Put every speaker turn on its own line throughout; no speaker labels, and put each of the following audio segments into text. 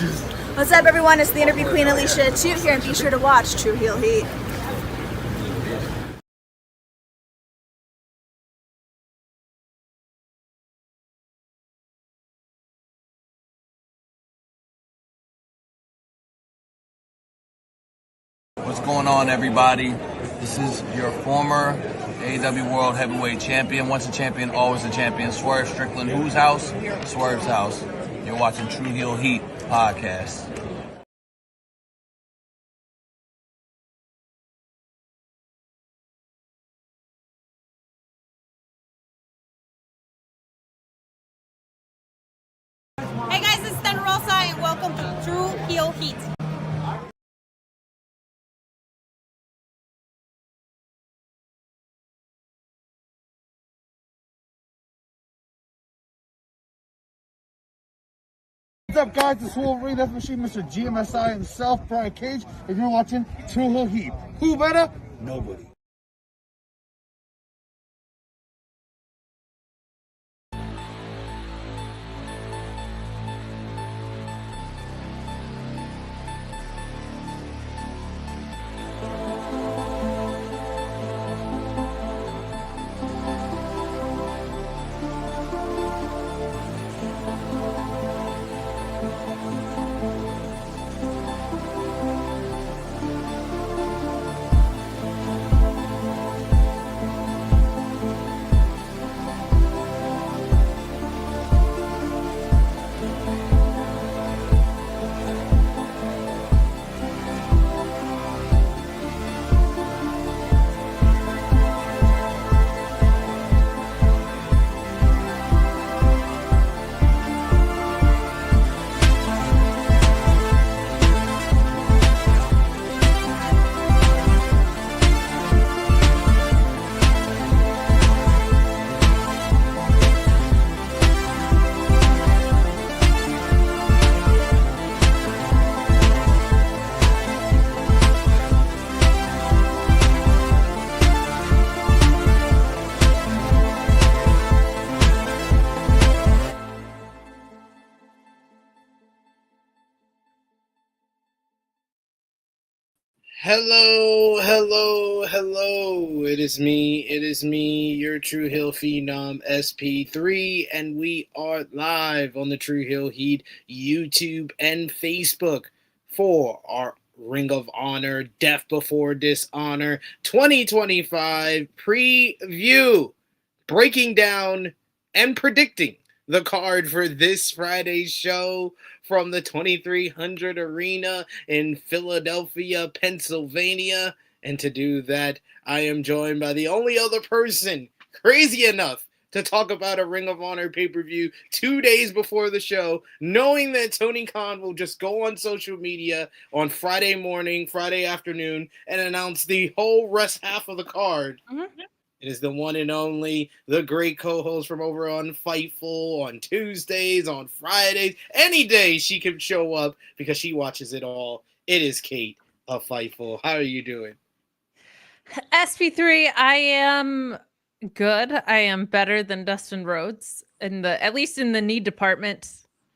What's up, everyone? It's the Interview Queen Alicia Toot here, and be sure to watch True Heel Heat.
What's going on, everybody? This is your former AEW World Heavyweight Champion. Once a champion, always a champion. Swerve Strickland. Whose house? Swerve's house. You're watching True Heel Heat podcast.
Hey guys, it's Thunder Rosa and welcome to True Heel Heat.
What's up, guys? It's Wolverine Death Machine, Mr. GMSI himself, Brian Cage, and you're watching True Heel Heat. Who better? Nobody.
Hello. It is me, your True Heel Phenom SP3, and we are live on the True Heel Heat YouTube and Facebook for our Ring of Honor Death Before Dishonor 2025 preview, breaking down and predicting the card for this Friday's show from the 2300 Arena in Philadelphia, Pennsylvania. And to do that, I am joined by the only other person crazy enough to talk about a Ring of Honor pay-per-view 2 days before the show, knowing that Tony Khan will just go on social media on Friday morning, Friday afternoon, and announce the whole rest half of the card. Mm-hmm. It is the one and only, the great co-host from over on Fightful on Tuesdays, on Fridays, any day she can show up because she watches it all. It is Kate of Fightful. How are you doing?
SP3, I am good. I am better than Dustin Rhodes, at least in the knee department,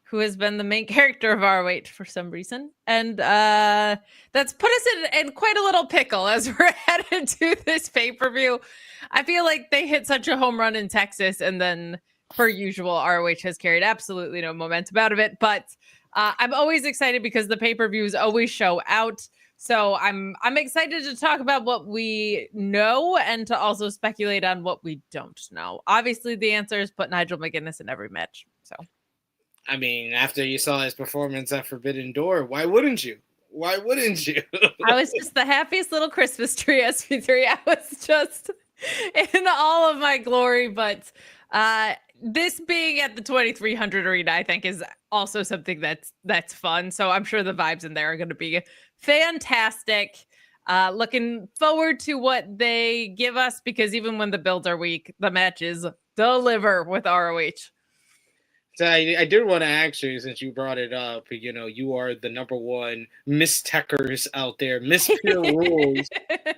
who has been the main character of ROH for some reason. And that's put us in quite a little pickle as we're headed to this pay-per-view. I feel like they hit such a home run in Texas, and then, per usual, ROH has carried absolutely no momentum out of it. But I'm always excited because the pay-per-views always show out. So I'm excited to talk about what we know and to also speculate on what we don't know. Obviously, the answer is put Nigel McGuinness in every match. So,
I mean, after you saw his performance at Forbidden Door, why wouldn't you? I
was just the happiest little Christmas tree, SP3. I was just in all of my glory. But this being at the 2300 Arena, I think, is also something that's fun. So I'm sure the vibes in there are going to be fantastic. Looking forward to what they give us, because even when the builds are weak, the matches deliver with ROH.
So I did want to ask you, since you brought it up, you are the number one Miss Techers out there, Miss Pure Rules.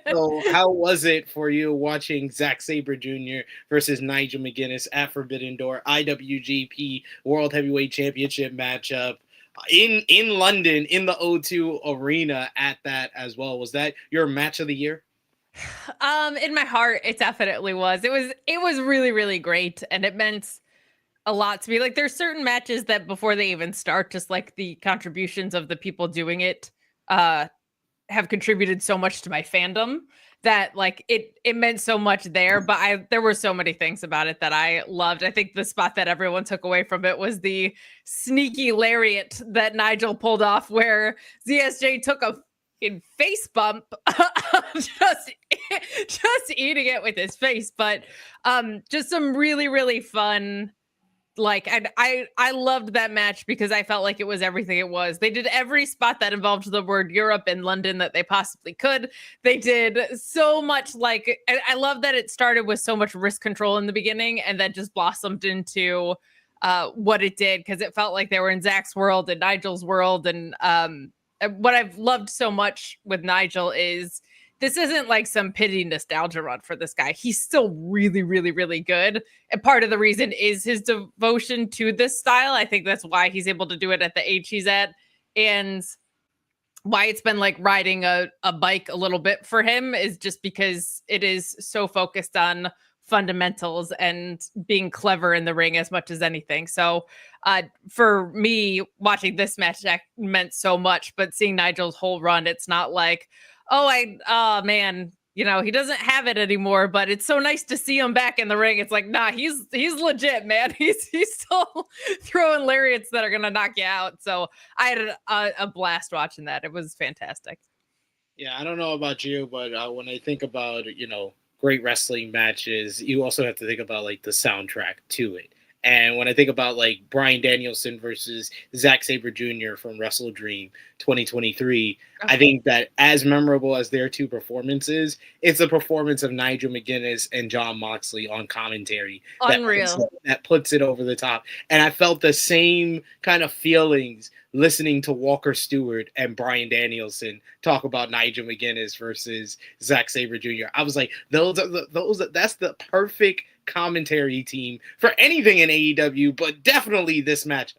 So how was it for you watching Zack Sabre Jr. versus Nigel McGuinness at Forbidden Door, IWGP World Heavyweight Championship matchup? in London in the O2 Arena at that as well. Was that your match of the year?
In my heart, it definitely was. It was really, really great, and it meant a lot to me. Like, there's certain matches that before they even start, just like the contributions of the people doing it, have contributed so much to my fandom that like it meant so much there. But there were so many things about it that I loved. I think the spot that everyone took away from it was the sneaky lariat that Nigel pulled off, where ZSJ took a face bump just eating it with his face. But just some really, really fun. Like, I loved that match because I felt like it was everything it was. They did every spot that involved the word Europe and London that they possibly could. They did so much. Like, I love that it started with so much risk control in the beginning and then just blossomed into what it did, because it felt like they were in Zach's world and Nigel's world. And what I've loved so much with Nigel is this isn't like some pity nostalgia run for this guy. He's still really, really, really good. And part of the reason is his devotion to this style. I think that's why he's able to do it at the age he's at, and why it's been like riding a bike a little bit for him is just because it is so focused on fundamentals and being clever in the ring as much as anything. So for me, watching this match, that meant so much. But seeing Nigel's whole run, it's not like, oh man, you know, he doesn't have it anymore, but it's so nice to see him back in the ring. It's like, nah, he's legit, man. He's still throwing lariats that are gonna knock you out. So I had a blast watching that. It was fantastic.
Yeah, I don't know about you, but when I think about, great wrestling matches, you also have to think about like the soundtrack to it. And when I think about like Bryan Danielson versus Zack Sabre Jr. from Wrestle Dream 2023, I think that as memorable as their two performances, it's a performance of Nigel McGuinness and Jon Moxley on commentary.
Unreal.
That puts it over the top. And I felt the same kind of feelings listening to Walker Stewart and Bryan Danielson talk about Nigel McGuinness versus Zack Sabre Jr. I was like, that's the perfect commentary team for anything in AEW, but definitely this matchup.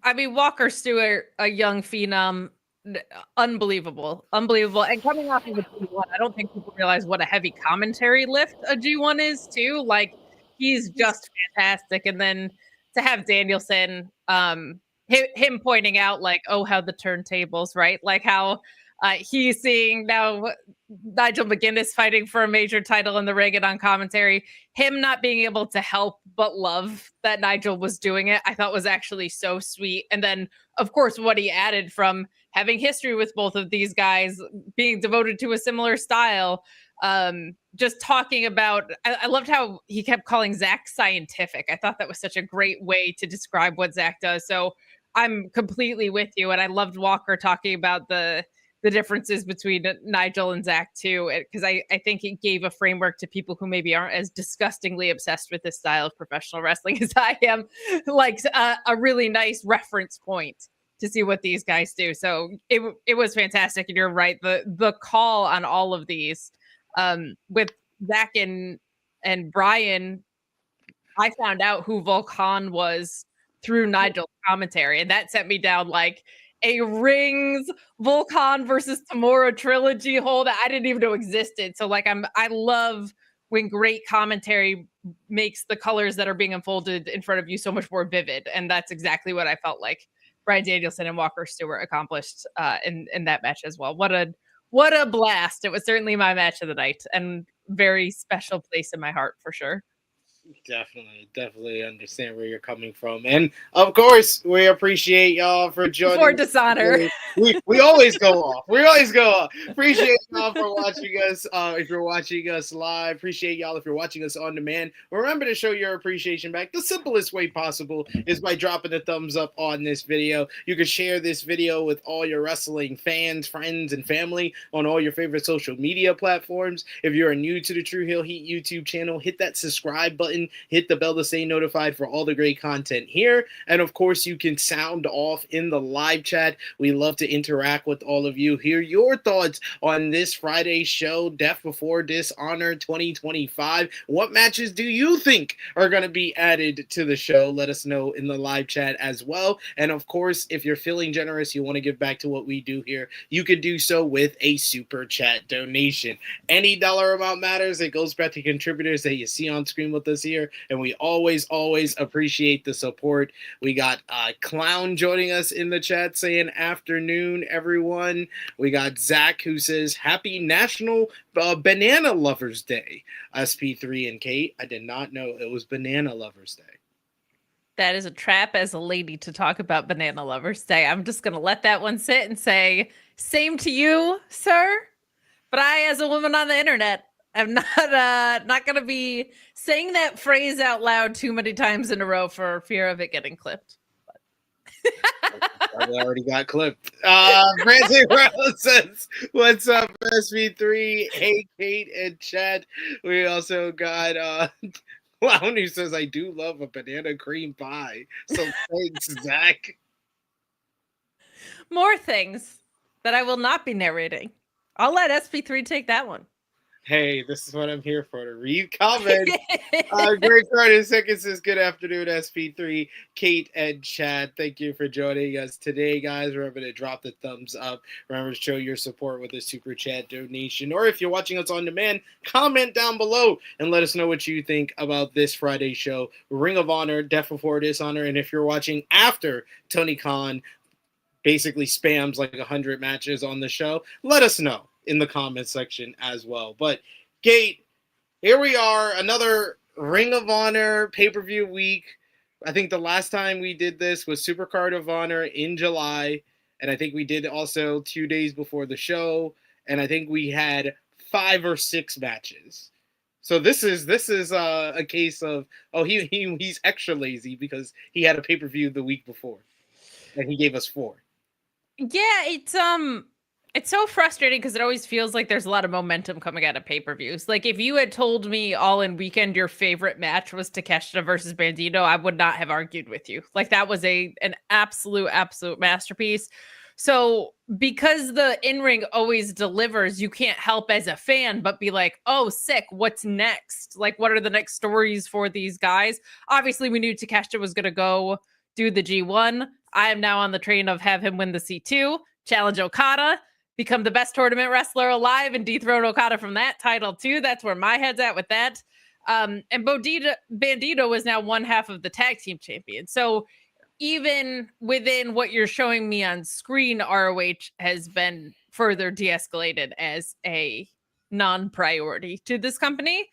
I mean, Walker Stewart, a young phenom, unbelievable. And coming off of the G1, I don't think people realize what a heavy commentary lift a G1 is too. Like, he's just fantastic. And then to have Danielson, him pointing out like, oh, how the turntables, right? Like how he's seeing now Nigel McGuinness fighting for a major title in the ring and on commentary, him not being able to help but love that Nigel was doing it, I thought was actually so sweet. And then, of course, what he added from having history with both of these guys, being devoted to a similar style, just talking about, I loved how he kept calling Zach scientific. I thought that was such a great way to describe what Zach does. So I'm completely with you. And I loved Walker talking about the differences between Nigel and Zach too, because I think it gave a framework to people who maybe aren't as disgustingly obsessed with this style of professional wrestling as I am, like a really nice reference point to see what these guys do. So it was fantastic. And you're right. The call on all of these, with Zach and Brian, I found out who Volkan was through Nigel's commentary, and that sent me down like a Rings Volkan versus Tamura trilogy hole that I didn't even know existed. So like I love when great commentary makes the colors that are being unfolded in front of you so much more vivid, and that's exactly what I felt like Bryan Danielson and Walker Stewart accomplished in that match as well. What a blast! It was certainly my match of the night, and very special place in my heart for sure.
Definitely understand where you're coming from. And of course, we appreciate y'all for joining.
Before Dishonor.
We always go off. Appreciate y'all for watching us. If you're watching us live, appreciate y'all if you're watching us on demand. Remember to show your appreciation back. The simplest way possible is by dropping a thumbs up on this video. You can share this video with all your wrestling fans, friends, and family on all your favorite social media platforms. If you're new to the True Heel Heat YouTube channel, hit that subscribe button button, hit the bell to stay notified for all the great content here. And of course, you can sound off in the live chat. We love to interact with all of you. Hear your thoughts on this Friday's show, Death Before Dishonor 2025. What matches do you think are going to be added to the show? Let us know in the live chat as well. And of course, if you're feeling generous, you want to give back to what we do here, you could do so with a super chat donation. Any dollar amount matters. It goes back to contributors that you see on screen with us here. And we always appreciate the support. We got Clown joining us in the chat saying afternoon, everyone. We got Zach who says happy National Banana Lovers Day. SP3 and Kate, I did not know it was Banana Lovers Day.
That is a trap as a lady to talk about Banana Lovers Day. I'm just going to let that one sit and say, same to you, sir. But I, as a woman on the internet, am not going to be saying that phrase out loud too many times in a row for fear of it getting clipped.
I already got clipped. Brandon Rose says, what's up, SV3? Hey, Kate and Chad. We also got Clown who says, I do love a banana cream pie. So thanks, Zach.
More things that I will not be narrating. I'll let SP3 take that one.
Hey, this is what I'm here for, to read comments. Great Carter Second says, good afternoon, SP3, Kate and Chad. Thank you for joining us today, guys. Remember to drop the thumbs up. Remember to show your support with a super chat donation. Or if you're watching us on demand, comment down below and let us know what you think about this Friday show, Ring of Honor, Death Before Dishonor. And if you're watching after Tony Khan basically spams like 100 matches on the show, let us know in the comments section as well. But Kate, here we are, another Ring of Honor pay-per-view week. I think the last time we did this was Supercard of Honor in July, and I think we did also 2 days before the show, and I think we had 5 or 6 matches. So this is a case of he's extra lazy because he had a pay-per-view the week before, and he gave us 4.
Yeah, it's so frustrating because it always feels like there's a lot of momentum coming out of pay-per-views. Like if you had told me all in weekend your favorite match was Takeshita versus Bandido, I would not have argued with you. Like that was an absolute masterpiece. So because the in-ring always delivers, you can't help as a fan but be like, oh, sick, what's next? Like what are the next stories for these guys? Obviously, we knew Takeshita was going to go do the G1. I am now on the train of have him win the C2, challenge Okada, become the best tournament wrestler alive, and dethrone Okada from that title too. That's where my head's at with that. And Bandido is now one half of the tag team champion. So even within what you're showing me on screen, ROH has been further de-escalated as a non-priority to this company.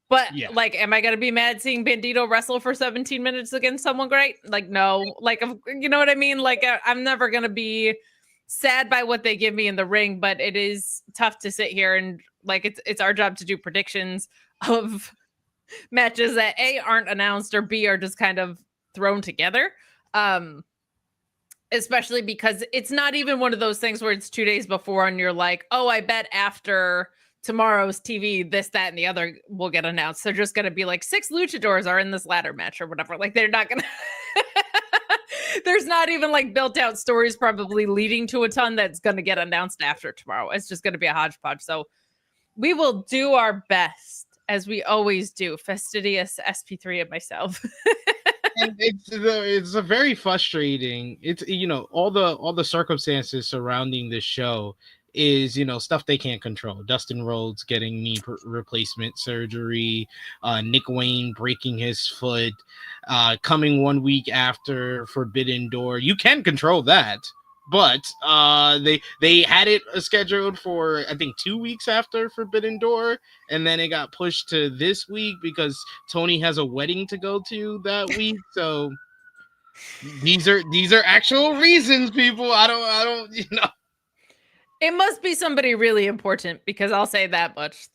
But
Yeah.
like, am I going to be mad seeing Bandido wrestle for 17 minutes against someone great? Like, no, like, you know what I mean? Like, I'm never going to be sad by what they give me in the ring, but it is tough to sit here and like, it's our job to do predictions of matches that A, aren't announced, or B, are just kind of thrown together. Especially because it's not even one of those things where it's 2 days before and you're like, oh, I bet after tomorrow's TV, this, that, and the other will get announced. They're just going to be like 6 luchadors are in this ladder match or whatever. Like they're not going to, there's not even like built out stories probably leading to a ton that's going to get announced after tomorrow. It's just going to be a hodgepodge. So we will do our best as we always do. Fastidious SP3 and myself.
And it's a very frustrating. It's all the circumstances surrounding this show is stuff they can't control. Dustin Rhodes getting knee replacement surgery, Nick Wayne breaking his foot, coming 1 week after Forbidden Door. You can control that, but they had it scheduled for I think 2 weeks after Forbidden Door, and then it got pushed to this week because Tony has a wedding to go to that week. So these are actual reasons, people. I don't.
It must be somebody really important because I'll say that much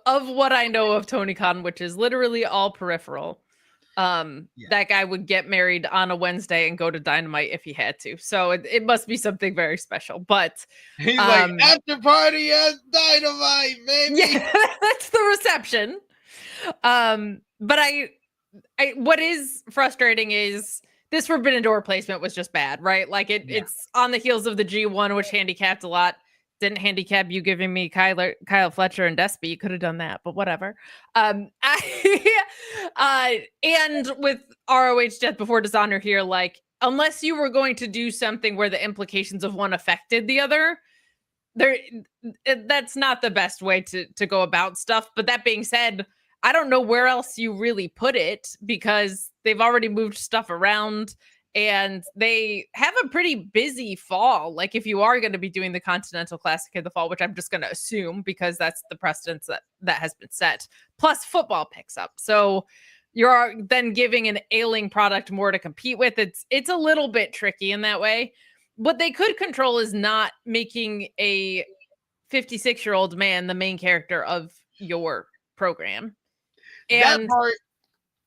of what I know of Tony Khan, which is literally all peripheral. That guy would get married on a Wednesday and go to Dynamite if he had to. So it must be something very special. But
he's like, after party at Dynamite, baby.
Yeah, that's the reception. But what is frustrating is this Forbidden Door placement was just bad, right? Like it's on the heels of the G1, which handicapped a lot. Didn't handicap you giving me Kyle Fletcher and Despy. You could have done that, but whatever. And with ROH Death Before Dishonor here, like unless you were going to do something where the implications of one affected the other, that's not the best way to go about stuff. But that being said, I don't know where else you really put it because they've already moved stuff around and they have a pretty busy fall. Like if you are going to be doing the Continental Classic in the fall, which I'm just going to assume because that's the precedence that has been set, plus football picks up. So you're then giving an ailing product more to compete with. It's a little bit tricky in that way. What they could control is not making a 56-year-old man the main character of your program. And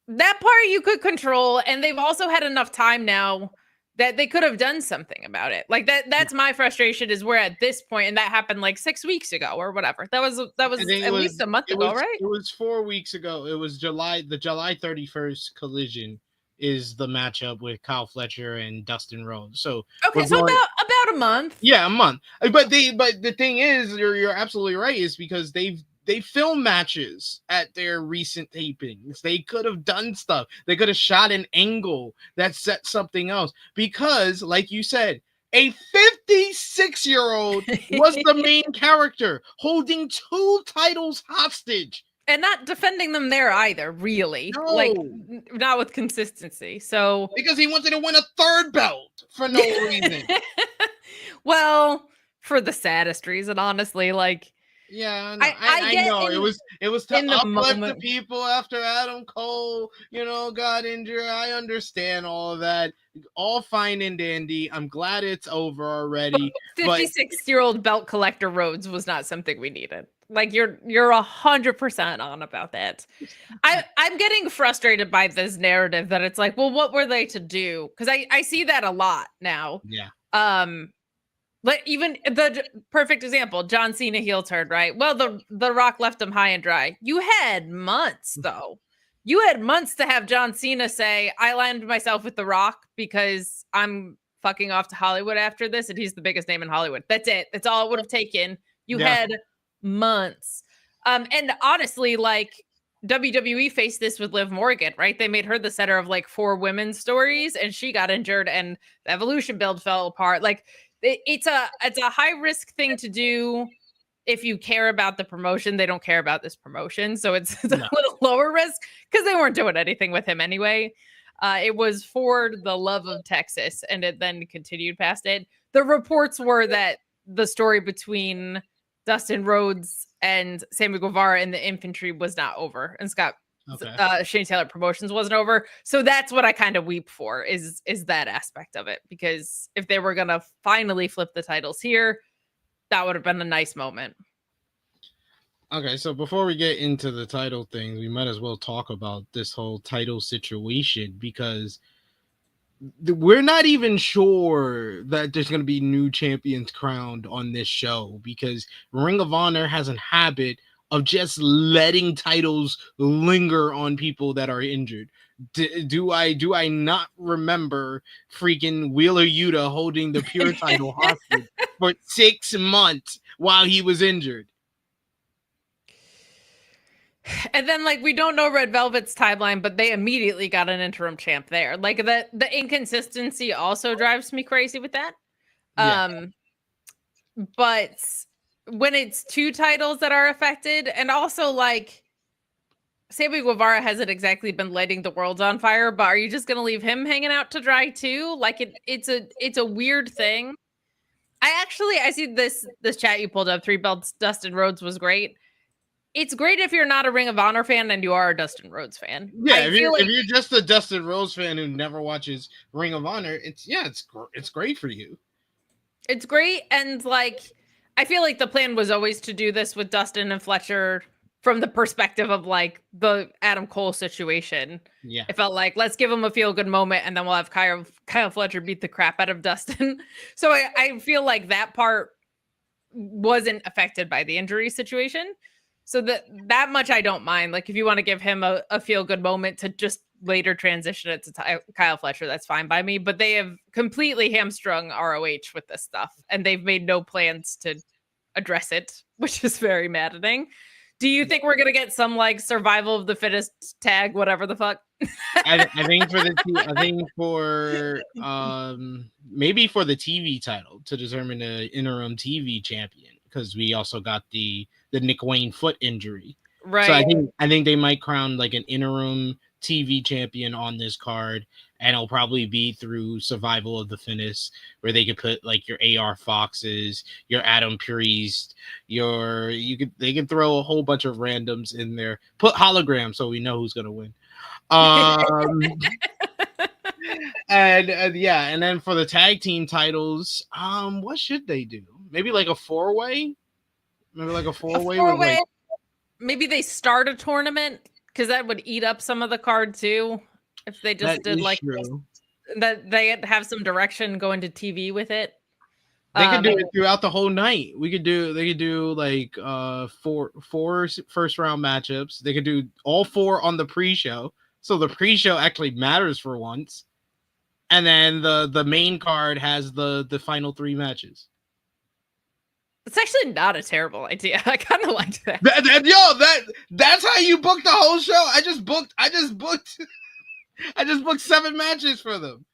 that part you could control, and they've also had enough time now that they could have done something about it. Like that's my frustration is we're at this point, and that happened like 6 weeks ago or whatever. That was at least a month ago, right?
It was 4 weeks ago. It was the July 31st collision is the matchup with Kyle Fletcher and Dustin Rhodes. So
okay, so about a month.
Yeah, a month. But the thing is, you're absolutely right, is because they film matches at their recent tapings. They could have done stuff. They could have shot an angle that set something else. Because, like you said, a 56-year-old was the main character, holding 2 titles hostage.
And not defending them there either, really.
No.
Like, not with consistency. So
because he wanted to win a 3rd belt for no reason.
Well, for the saddest reason, honestly, like.
Yeah, no, I know it was to uplift the people after Adam Cole, got injured. I understand all of that, all fine and dandy. I'm glad it's over already.
56-year-old belt collector Rhodes was not something we needed. Like you're 100% on about that. I'm getting frustrated by this narrative that it's like, well, what were they to do? Because I see that a lot now.
Yeah.
But even the perfect example, John Cena heel turn, right? Well, the Rock left him high and dry. You had months, though. You had months to have John Cena say, I aligned myself with The Rock because I'm fucking off to Hollywood after this, and he's the biggest name in Hollywood. That's it. That's all it would have taken. You had months. And honestly, like, WWE faced this with Liv Morgan, right? They made her the center of, like, 4 women's stories, and she got injured, and the Evolution build fell apart. Like, it's a high risk thing to do if you care about the promotion. They don't care about this promotion, so it's a little lower risk because they weren't doing anything with him anyway. It was for the love of Texas, and it then continued past it. The reports were that the story between Dustin Rhodes and Sammy Guevara in the infantry was not over, and Shane Taylor Promotions wasn't over. So that's what I kind of weep for is that aspect of it, because if they were gonna finally flip the titles here, that would have been a nice moment.
Okay, so before we get into the title thing, we might as well talk about this whole title situation, because we're not even sure that there's going to be new champions crowned on this show, because Ring of Honor has a habit of just letting titles linger on people that are injured. Do I not remember freaking Wheeler Yuta holding the Pure title hostage for 6 months while he was injured?
And then, like, we don't know Red Velvet's timeline, but they immediately got an interim champ there. Like, the inconsistency also drives me crazy with that.
Yeah.
But when it's 2 titles that are affected, and also, like, Sammy Guevara hasn't exactly been lighting the world on fire, but are you just going to leave him hanging out to dry too? Like, it's a weird thing. I see this chat you pulled up, 3 belts, Dustin Rhodes was great. It's great if you're not a Ring of Honor fan and you are a Dustin Rhodes fan.
Yeah, if you're just a Dustin Rhodes fan who never watches Ring of Honor, it's great for you.
It's great, and like, I feel like the plan was always to do this with Dustin and Fletcher from the perspective of like the Adam Cole situation.
Yeah,
it felt like, let's give him a feel good moment, and then we'll have Kyle Fletcher beat the crap out of Dustin. So I feel like that part wasn't affected by the injury situation. So that much I don't mind. Like if you want to give him a feel good moment to just later transition it to Kyle Fletcher, that's fine by me. But they have completely hamstrung ROH with this stuff, and they've made no plans to address it, which is very maddening. Do you think we're gonna get some like survival of the fittest tag, whatever the fuck?
I think for maybe for the TV title to determine the interim TV champion, because we also got the Nick Wayne foot injury.
Right.
So I think they might crown like an interim TV champion on this card, and it'll probably be through survival of the fittest, where they could put like your AR Foxes, your Adam Priest, they could throw a whole bunch of randoms in there. Put hologram so we know who's gonna win. And yeah, and then for the tag team titles, what should they do? Maybe like a four-way? Maybe like a four-way?
Like... Maybe they start a tournament, because that would eat up some of the card too. If they just did like that, they have some direction going to TV with it.
They could do it throughout the whole night. They could do like four first round matchups. They could do all 4 on the pre-show. So the pre-show actually matters for once. And then the main card has the final 3 matches.
It's actually not a terrible idea. I kind of liked that.
That's how you book the whole show. I just booked 7 matches for them.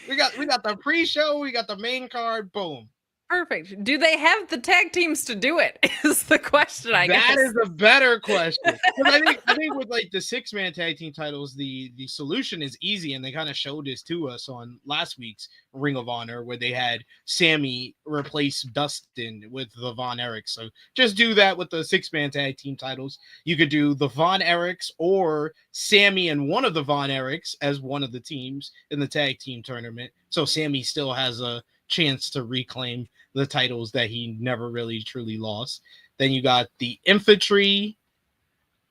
We got the pre-show, we got the main card, boom.
Perfect. Do they have the tag teams to do it? Is the question, I guess.
That is a better question. I think with like the 6-man tag team titles, the solution is easy, and they kind of showed this to us on last week's Ring of Honor, where they had Sammy replace Dustin with the Von Erichs. So just do that with the 6-man tag team titles. You could do the Von Erichs or Sammy and one of the Von Erichs as one of the teams in the tag team tournament. So Sammy still has a chance to reclaim the titles that he never really truly lost. Then you got the infantry.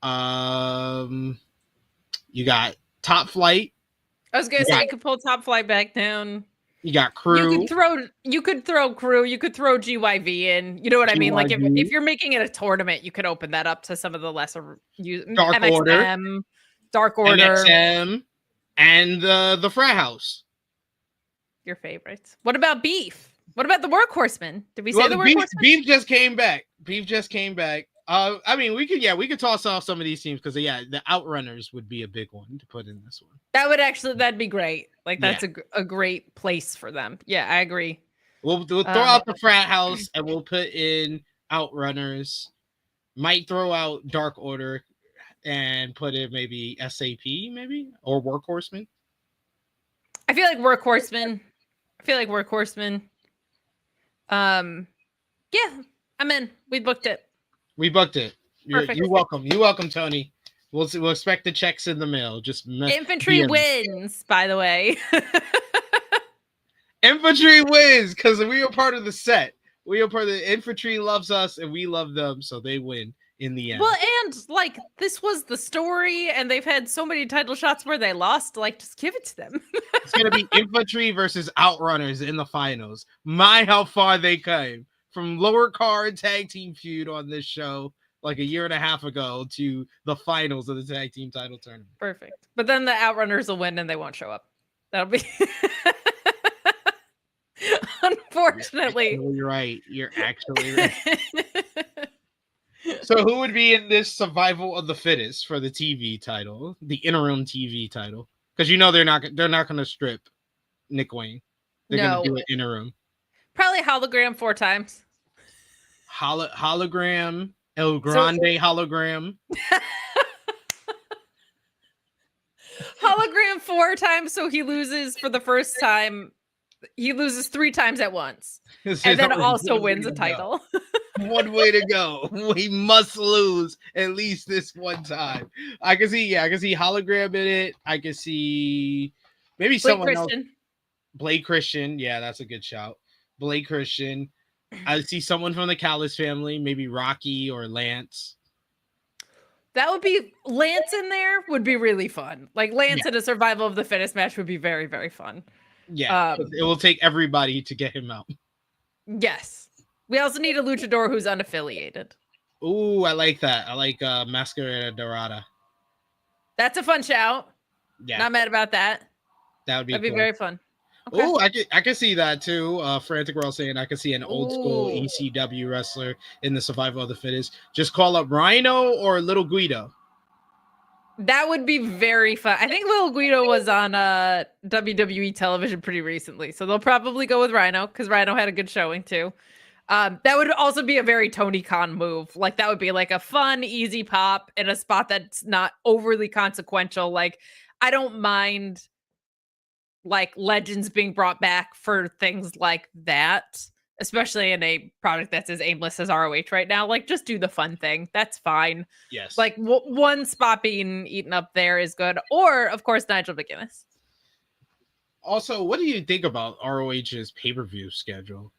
You got Top Flight.
I was gonna say you could pull Top Flight back down.
You got Crew.
You could throw Crew. You could throw GYV in. You know what I mean? Like if you're making it a tournament, you could open that up to some of the lesser
Dark
MXM,
Order,
Dark Order,
MXM, and the Frat House.
Your favorites. What about Beef? What about the Workhorsemen? Did we say the Workhorsemen?
Beef just came back. I mean, we could toss off some of these teams because the Outrunners would be a big one to put in this one. That'd be great. Like that's a great place for them. Yeah, I agree.
We'll
throw out the Frat House and we'll put in Outrunners. Might throw out Dark Order and put in maybe SAP or Workhorsemen.
I feel like Workhorsemen. Yeah, I'm in. We booked it.
You're welcome. You're welcome, Tony. We'll expect the checks in the mail. Just
infantry wins, by the way.
Infantry wins because we are part of the set. We are part of the infantry loves us and we love them, so they win in the end.
Well, and like this was the story, and they've had so many title shots where they lost. Like, just give it to them.
It's gonna be infantry versus Outrunners in the finals. How far they came from lower card tag team feud on this show like a year and a half ago to the finals of the tag team title tournament.
Perfect. But then the Outrunners will win and they won't show up. That'll be unfortunately.
You're right. You're actually right. So who would be in this survival of the fittest for the TV title, the interim TV title? Because they're not going to strip Nick Wayne. They're going to do an interim.
Probably hologram 4 times.
Hologram, El Grande hologram.
Hologram 4 times, so he loses for the first time. He loses 3 times at once, and then also wins a title.
One way to go. We must lose at least this one time. I can see hologram in it. I can see maybe someone else. Blade Christian. Yeah, that's a good shout. Blade Christian. I see someone from the Callis family, maybe Rocky or Lance.
That would be Lance in there would be really fun. Like Lance in a survival of the fittest match would be very, very fun.
Yeah, it will take everybody to get him out.
Yes. We also need a luchador who's unaffiliated.
Ooh, I like that. I like Masquerada Dorada.
That's a fun shout.
Yeah,
Not mad about that.
that would be
That'd be
cool.
very fun. Okay.
Oh, I can see that too. Frantic World saying I can see an old school
Ooh.
ECW wrestler in the Survival of the Fittest. Just call up Rhino or Little Guido.
That would be very fun. I think Little Guido was on WWE television pretty recently, so they'll probably go with Rhino because Rhino had a good showing too. That would also be a very Tony Khan move. Like that would be like a fun, easy pop in a spot that's not overly consequential. Like I don't mind like legends being brought back for things like that, especially in a product that's as aimless as ROH right now. Like just do the fun thing. That's fine.
Yes.
Like one spot being eaten up there is good. Or of course, Nigel McGuinness.
Also, what do you think about ROH's pay-per-view schedule?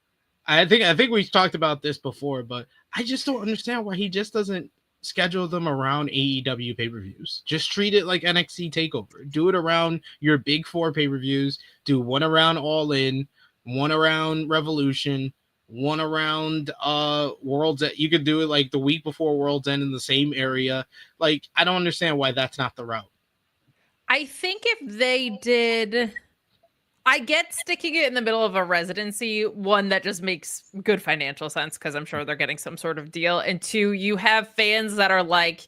I think we've talked about this before, but I just don't understand why he just doesn't schedule them around AEW pay-per-views. Just treat it like NXT TakeOver. Do it around your big 4 pay-per-views. Do one around All In, one around Revolution, one around World's End. You could do it like the week before World's End in the same area. Like, I don't understand why that's not the route.
I think if they did, I get sticking it in the middle of a residency, one that just makes good financial sense because I'm sure they're getting some sort of deal. And 2, you have fans that are like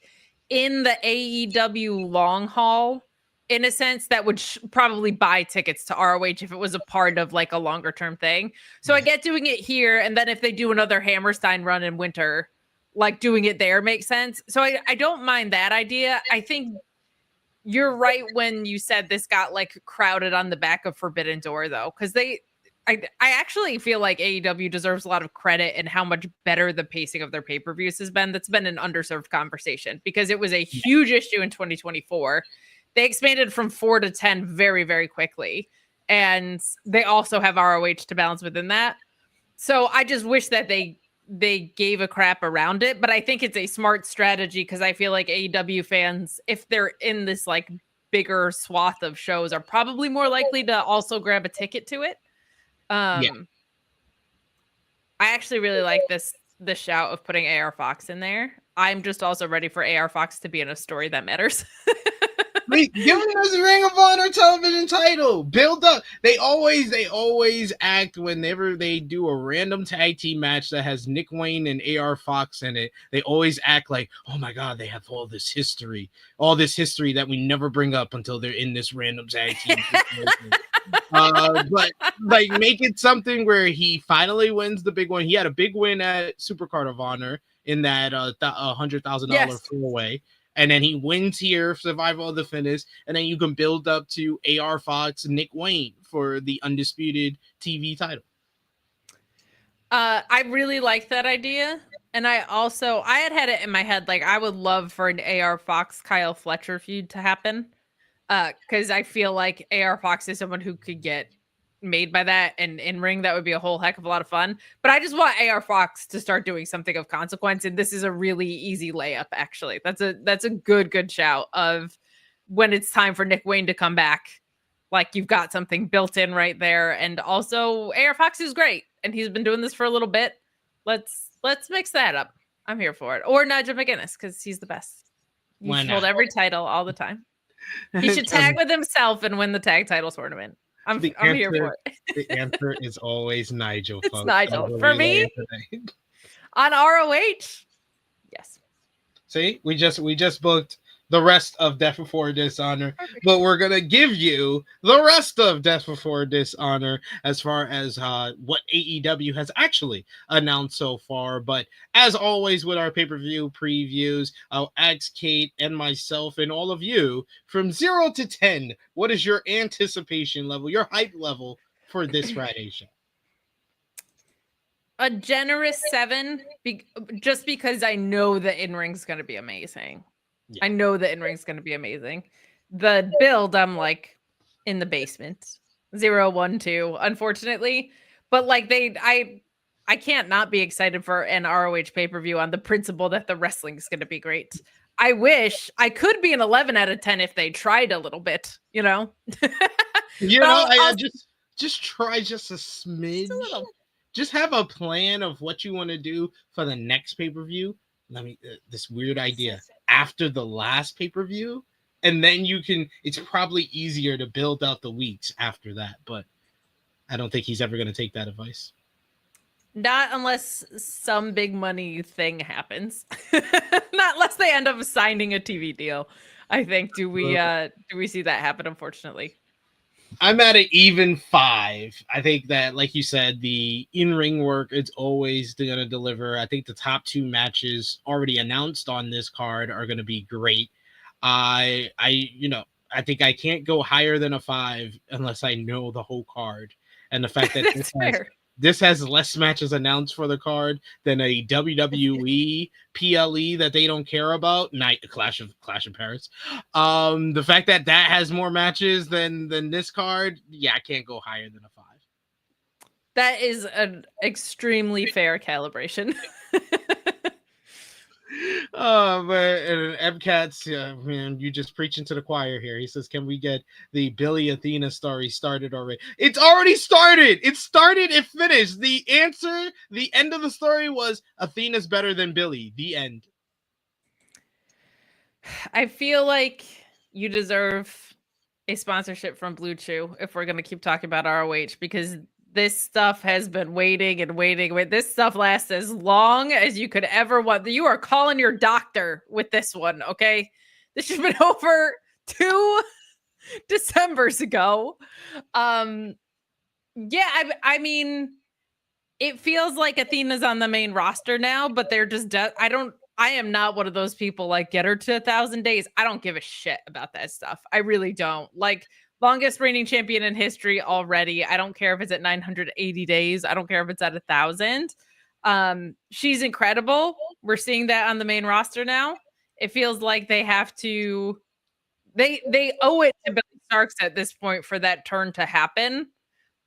in the AEW long haul, in a sense, that would probably buy tickets to ROH if it was a part of like a longer term thing. So I get doing it here. And then if they do another Hammerstein run in winter, like doing it there makes sense. So I don't mind that idea. I think you're right when you said this got like crowded on the back of Forbidden Door though, because I actually feel like AEW deserves a lot of credit in how much better the pacing of their pay-per-views has been. That's been an underserved conversation because it was a huge issue in 2024. They expanded from 4 to 10 very, very quickly. And they also have ROH to balance within that. So I just wish that they gave a crap around it, but I think it's a smart strategy because I feel like AEW fans, if they're in this like bigger swath of shows, are probably more likely to also grab a ticket to it. I actually really like the shout of putting AR Fox in there. I'm just also ready for AR Fox to be in a story that matters.
Wait, give them this Ring of Honor television title. Build up. They always act whenever they do a random tag team match that has Nick Wayne and AR Fox in it. They always act like, oh my God, they have all this history that we never bring up until they're in this random tag team. But like make it something where he finally wins the big one. He had a big win at Supercard of Honor in that $100,000 four-way. And then he wins here, Survival of the Fittest, and then you can build up to AR Fox and Nick Wayne for the undisputed TV title.
I really like that idea. And I had it in my head, like I would love for an AR Fox Kyle Fletcher feud to happen. Because I feel like AR Fox is someone who could get made by that, and in ring that would be a whole heck of a lot of fun. But I just want AR Fox to start doing something of consequence, and this is a really easy layup. Actually, that's a good shout of when it's time for Nick Wayne to come back. Like you've got something built in right there, and also AR Fox is great, and he's been doing this for a little bit. Let's mix that up. I'm here for it. Or Nigel McGuinness because he's the best. He's hold every title all the time. He should tag with himself and win the tag title tournament. I'm here for it.
The answer is always Nigel, folks.
It's Nigel. For me, on ROH, yes.
See, we just booked the rest of Death Before Dishonor, but we're going to give you the rest of Death Before Dishonor as far as what AEW has actually announced so far. But as always with our pay-per-view previews, I'll ask Kate and myself and all of you from 0 to 10, what is your anticipation level, your hype level for this Friday show?
A generous 7, just because I know the in-ring's going to be amazing. Yeah. I know the in-ring's going to be amazing. The build, I'm like in the basement. 0, 1, 2, unfortunately. But like I can't not be excited for an ROH pay-per-view on the principle that the wrestling is going to be great. I wish I could be an 11 out of 10 if they tried a little bit, you know?
I just try just a smidge. Just have a plan of what you want to do for the next pay-per-view. this weird idea after the last pay-per-view, and then it's probably easier to build out the weeks after that, but I don't think he's ever going to take that advice.
Not unless some big money thing happens. Not unless they end up signing a TV deal. I think do we see that happen, unfortunately.
I'm at an even 5. I think that, like you said, the in-ring work is always going to deliver. I think the top 2 matches already announced on this card are going to be great. I think I can't go higher than a 5 unless I know the whole card. And the fact that this has less matches announced for the card than a WWE PLE that they don't care about. Clash of Paris. The fact that has more matches than this card, I can't go higher than a 5.
That is an extremely fair calibration.
Oh man, and MCAT's man, you just preaching to the choir here. He says, "Can we get the Billy Athena story started already?" It's already started. It started. It finished. The answer, the end of the story was Athena's better than Billy. The end.
I feel like you deserve a sponsorship from Blue Chew if we're going to keep talking about ROH, because this stuff has been waiting and waiting. This stuff lasts as long as you could ever want. You are calling your doctor with this one, okay? This should have been over 2 Decembers ago. I mean, it feels like Athena's on the main roster now, but they're just I am not one of those people like get her to 1,000 days. I don't give a shit about that stuff. I really don't. Like, longest reigning champion in history already. I don't care if it's at 980 days. I don't care if it's at 1,000. She's incredible. We're seeing that on the main roster now. It feels like they have to. They owe it to Billy Starks at this point for that turn to happen.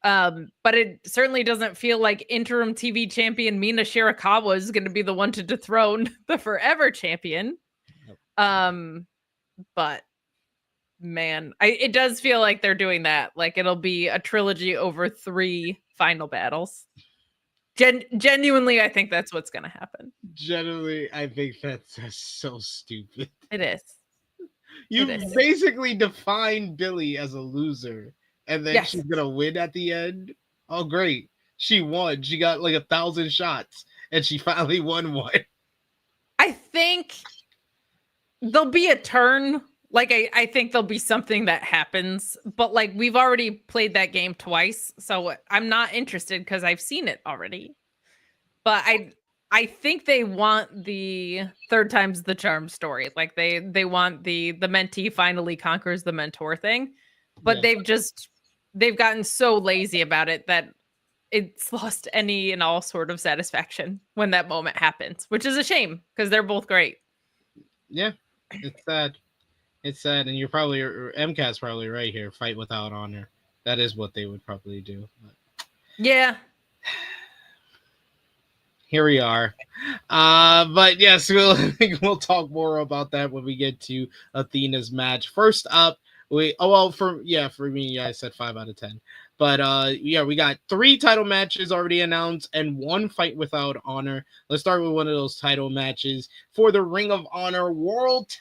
But it certainly doesn't feel like interim TV champion Mina Shirakawa is going to be the one to dethrone the forever champion. But man, it does feel like they're doing that. Like, it'll be a trilogy over 3 final battles. Genuinely, I think that's what's going to happen.
Genuinely, I think that's so stupid.
It is.
You basically defined Billy as a loser, and then she's going to win at the end. Oh, great. She won. She got like 1,000 shots, and she finally won one.
I think there'll be a turn. Like, I think there'll be something that happens, but like, we've already played that game twice, so I'm not interested because I've seen it already. But I think they want the third time's the charm story. Like, they want the mentee finally conquers the mentor thing, but they've gotten so lazy about it that it's lost any and all sort of satisfaction when that moment happens, which is a shame because they're both great.
Yeah, it's sad. It's sad, and you're probably, MCAT's probably right here. Fight without honor. That is what they would probably do. But
yeah.
Here we are. But yes, we'll talk more about that when we get to Athena's match. First up, for me, I said 5 out of 10. But we got 3 title matches already announced and 1 fight without honor. Let's start with one of those title matches for the Ring of Honor World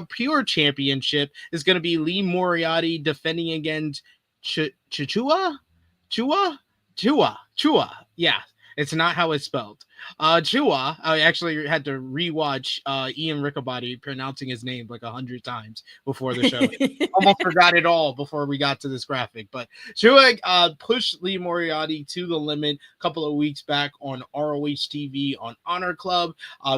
Pure Championship. Is going to be Lee Moriarty defending against Chua. Yeah, it's not how it's spelled. Chua. I actually had to rewatch Ian Riccaboni pronouncing his name like 100 times before the show. Almost forgot it all before we got to this graphic. But Chua pushed Lee Moriarty to the limit a couple of weeks back on ROH TV on Honor Club,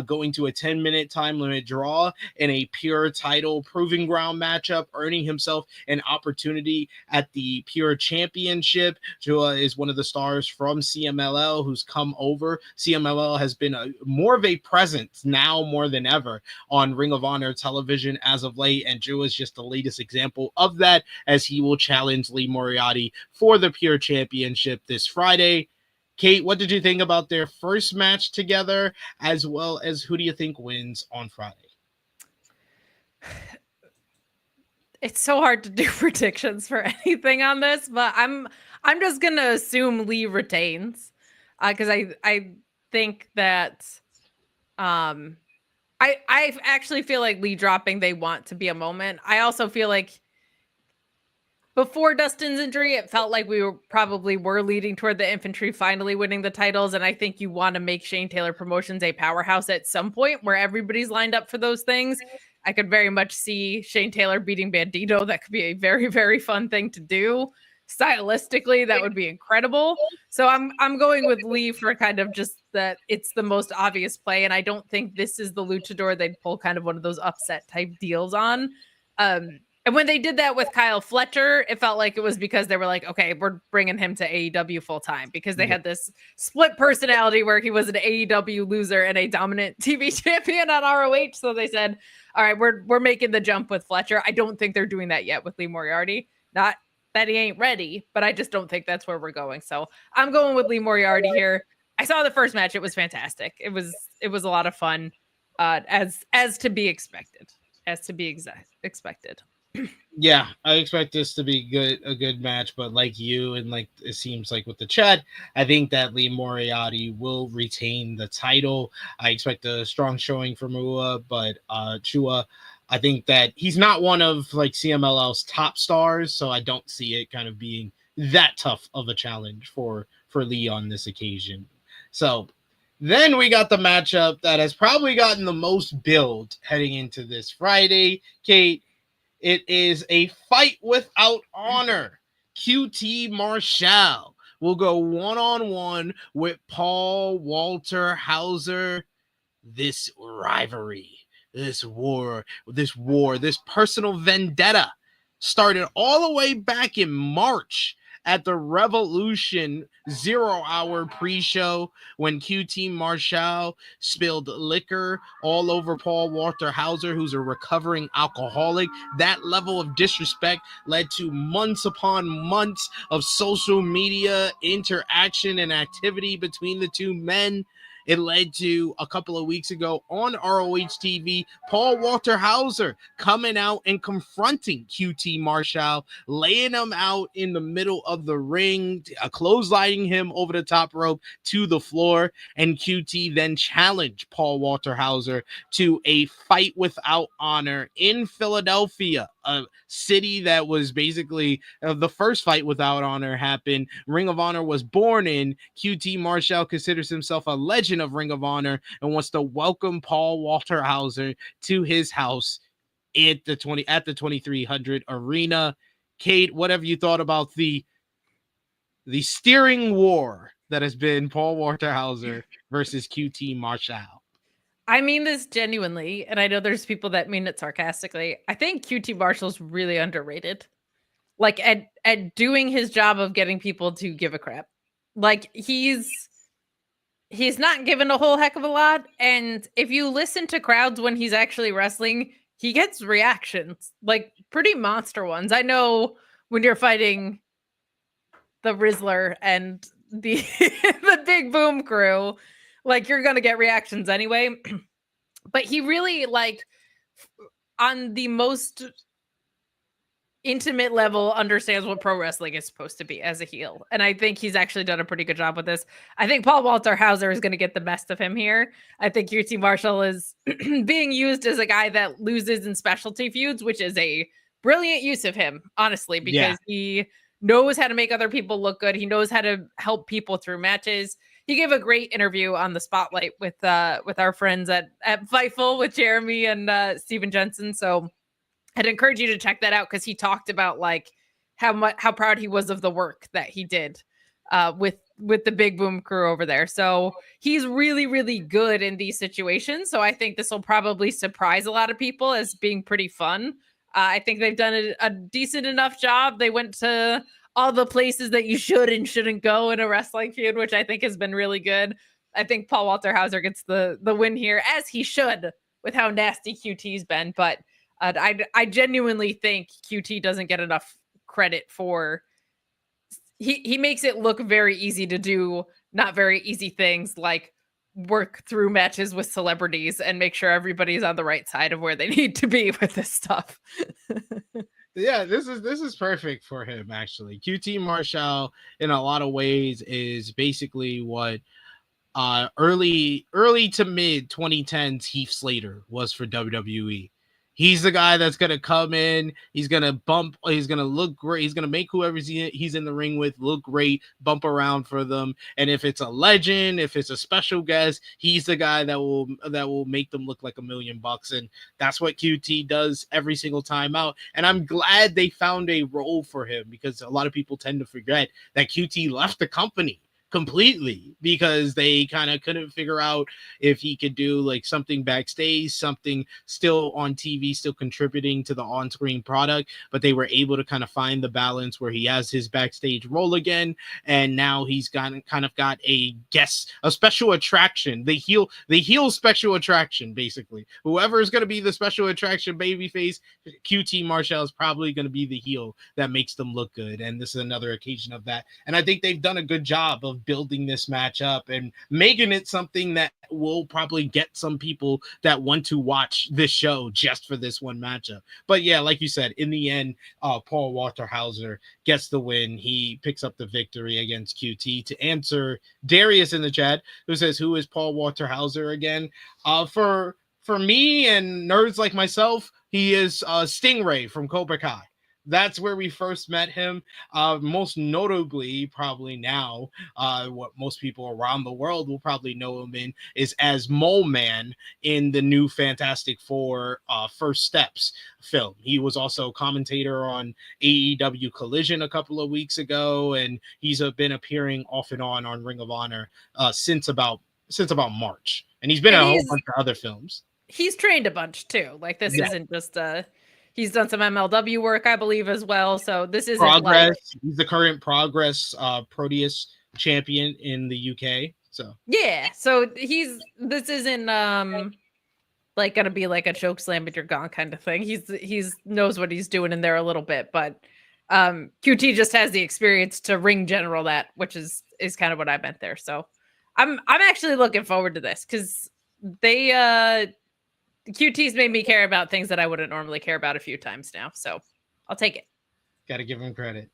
going to a 10-minute time limit draw in a pure title proving ground matchup, earning himself an opportunity at the Pure Championship. Chua is one of the stars from CMLL who's come over. CMLL has been more of a presence now more than ever on Ring of Honor television as of late, and Drew is just the latest example of that, as he will challenge Lee Moriarty for the Pure Championship this Friday. Kate, what did you think about their first match together, as well as who do you think wins on Friday?
It's so hard to do predictions for anything on this, but I'm just gonna assume Lee retains, because I think that I actually feel like Lee dropping, they want to be a moment. I also feel like before Dustin's injury, it felt like we were leading toward the infantry finally winning the titles. And I think you want to make Shane Taylor Promotions a powerhouse at some point where everybody's lined up for those things. I could very much see Shane Taylor beating Bandido. That could be a very, very fun thing to do. Stylistically, that would be incredible. So I'm going with Lee for kind of just that it's the most obvious play. And I don't think this is the luchador they'd pull kind of one of those upset type deals on. And when they did that with Kyle Fletcher, it felt like it was because they were like, okay, we're bringing him to AEW full time because they had this split personality where he was an AEW loser and a dominant TV champion on ROH. So they said, all right, we're making the jump with Fletcher. I don't think they're doing that yet with Lee Moriarty. Not that he ain't ready, but I just don't think that's where we're going. So I'm going with Lee Moriarty here. I saw the first match. It was fantastic. It was a lot of fun, as to be expected, expected.
Yeah, I expect this to be a good match, but like you and like it seems like with the chat, I think that Lee Moriarty will retain the title. I expect a strong showing from Ua, but Chua, I think that he's not one of like CMLL's top stars, so I don't see it kind of being that tough of a challenge for Lee on this occasion. So then we got the matchup that has probably gotten the most build heading into this Friday, Kate. It is a fight without honor. QT Marshall will go one-on-one with Paul Walter Hauser. This rivalry, this war, this personal vendetta started all the way back in March at the Revolution 0 Hour pre-show when QT Marshall spilled liquor all over Paul Walter Hauser, who's a recovering alcoholic. That level of disrespect led to months upon months of social media interaction and activity between the two men. It led to a couple of weeks ago on ROH TV, Paul Walter Hauser coming out and confronting QT Marshall, laying him out in the middle of the ring, clotheslining him over the top rope to the floor. And QT then challenged Paul Walter Hauser to a fight without honor in Philadelphia, a city that was basically the first fight without honor happened. Ring of Honor was born in. QT Marshall considers himself a legend of Ring of Honor and wants to welcome Paul Walter Hauser to his house at the 2300 arena. Kate, what have you thought about the steering war that has been Paul Walter Hauser versus QT Marshall?
I mean this genuinely, and I know there's people that mean it sarcastically. I think QT Marshall's really underrated. Like at doing his job of getting people to give a crap. Like he's not given a whole heck of a lot. And if you listen to crowds when he's actually wrestling, he gets reactions, like pretty monster ones. I know when you're fighting the Rizzler and the the Big Boom crew, like you're going to get reactions anyway. But he really, like, on the most intimate level, understands what pro wrestling is supposed to be as a heel. And I think he's actually done a pretty good job with this. I think Paul Walter Hauser is going to get the best of him here. I think QT Marshall is being used as a guy that loses in specialty feuds, which is a brilliant use of him, honestly, because he knows how to make other people look good. He knows how to help people through matches. He gave a great interview on the Spotlight with our friends at Fightful with Jeremy and Steven Jensen. So I'd encourage you to check that out because he talked about like how proud he was of the work that he did with the Big Boom crew over there. So he's really, really good in these situations. So I think this will probably surprise a lot of people as being pretty fun. I think they've done a decent enough job. They went to all the places that you should and shouldn't go in a wrestling feud, which I think has been really good. I think Paul Walter Hauser gets the win here, as he should, with how nasty QT's been. But I genuinely think QT doesn't get enough credit for. He makes it look very easy to do not very easy things like work through matches with celebrities and make sure everybody's on the right side of where they need to be with this stuff.
Yeah, this is perfect for him, actually. QT Marshall, in a lot of ways, is basically what early to mid 2010s, Heath Slater was for WWE. He's the guy that's going to come in. He's going to he's going to look great. He's going to make whoever he's in the ring with look great, bump around for them. And if it's a legend, if it's a special guest, he's the guy that will make them look like $1 million. And that's what QT does every single time out. And I'm glad they found a role for him, because a lot of people tend to forget that QT left the company completely because they kind of couldn't figure out if he could do like something backstage, something still on TV, still contributing to the on-screen product, but they were able to kind of find the balance where he has his backstage role again, and now he's got a guest, a special attraction, the heel special attraction, basically. Whoever is going to be the special attraction babyface, QT Marshall is probably going to be the heel that makes them look good, and this is another occasion of that. And I think they've done a good job of building this match up and making it something that will probably get some people that want to watch this show just for this one matchup. But yeah, like you said, in the end, Paul Walter Hauser gets the win. He picks up the victory against QT. To answer Darius in the chat, who says, who is Paul Walter Hauser again? For me and nerds like myself, he is Stingray from Cobra Kai. That's where we first met him. Most notably, probably now, what most people around the world will probably know him in is as Mole Man in the new Fantastic Four First Steps film. He was also a commentator on AEW Collision a couple of weeks ago, and he's been appearing off and on Ring of Honor since about March. And he's been in a whole bunch of other films.
He's trained a bunch too. Like this isn't just he's done some MLW work, I believe, as well. So this isn't
Progress. He's the current Progress Proteus champion in the UK. So
yeah. So this isn't like gonna be like a choke slam but you're gone kind of thing. He's knows what he's doing in there a little bit, but QT just has the experience to ring general that, which is kind of what I meant there. So I'm actually looking forward to this because they QT's made me care about things that I wouldn't normally care about a few times now. So I'll take it.
Got to give him credit.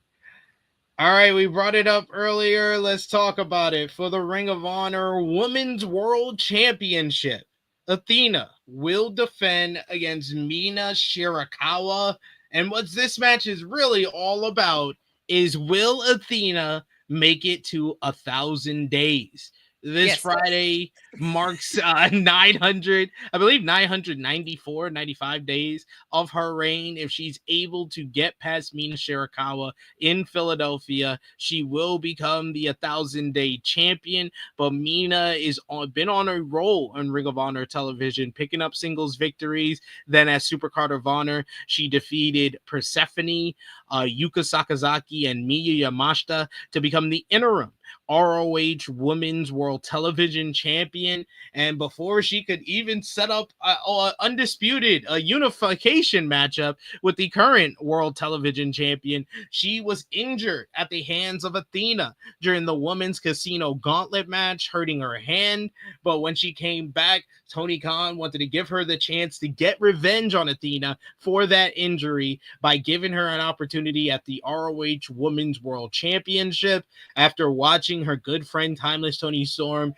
All right, we brought it up earlier. Let's talk about it. For the Ring of Honor Women's World Championship, Athena will defend against Mina Shirakawa. And what this match is really all about is, will Athena make it to 1,000 days? This Friday marks 994, 95 days of her reign. If she's able to get past Mina Shirakawa in Philadelphia, she will become the 1,000-day champion. But Mina is been on a roll on Ring of Honor television, picking up singles victories. Then as Supercard of Honor, she defeated Persephone, Yuka Sakazaki, and Miya Yamashita to become the interim ROH Women's World Television Champion. And before she could even set up a undisputed unification matchup with the current World Television Champion, she was injured at the hands of Athena during the Women's Casino Gauntlet match, hurting her hand. But when she came back, Tony Khan wanted to give her the chance to get revenge on Athena for that injury by giving her an opportunity at the ROH Women's World Championship. After watching her good friend Timeless Tony Storm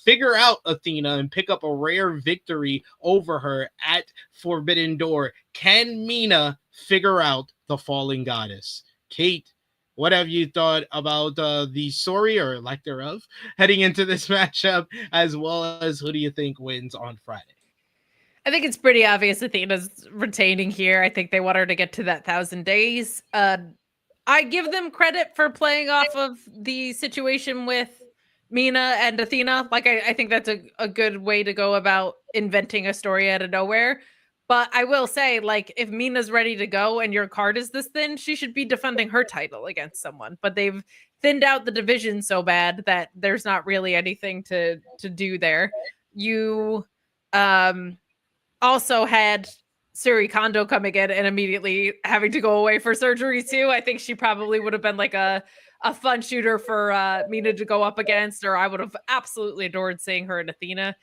figure out Athena and pick up a rare victory over her at Forbidden Door, can Mina figure out the fallen goddess? Kate, what have you thought about the story or lack thereof heading into this matchup, as well as who do you think wins on Friday?
I think it's pretty obvious Athena's retaining here. I think they want her to get to that 1,000 days. I give them credit for playing off of the situation with Mina and Athena. Like, I think that's a good way to go about inventing a story out of nowhere. But I will say, like, if Mina's ready to go and your card is this thin, she should be defending her title against someone. But they've thinned out the division so bad that there's not really anything to do there. You also had Suri Kondo coming in and immediately having to go away for surgery too. I think she probably would have been like a fun shooter for Mina to go up against, or I would have absolutely adored seeing her and Athena.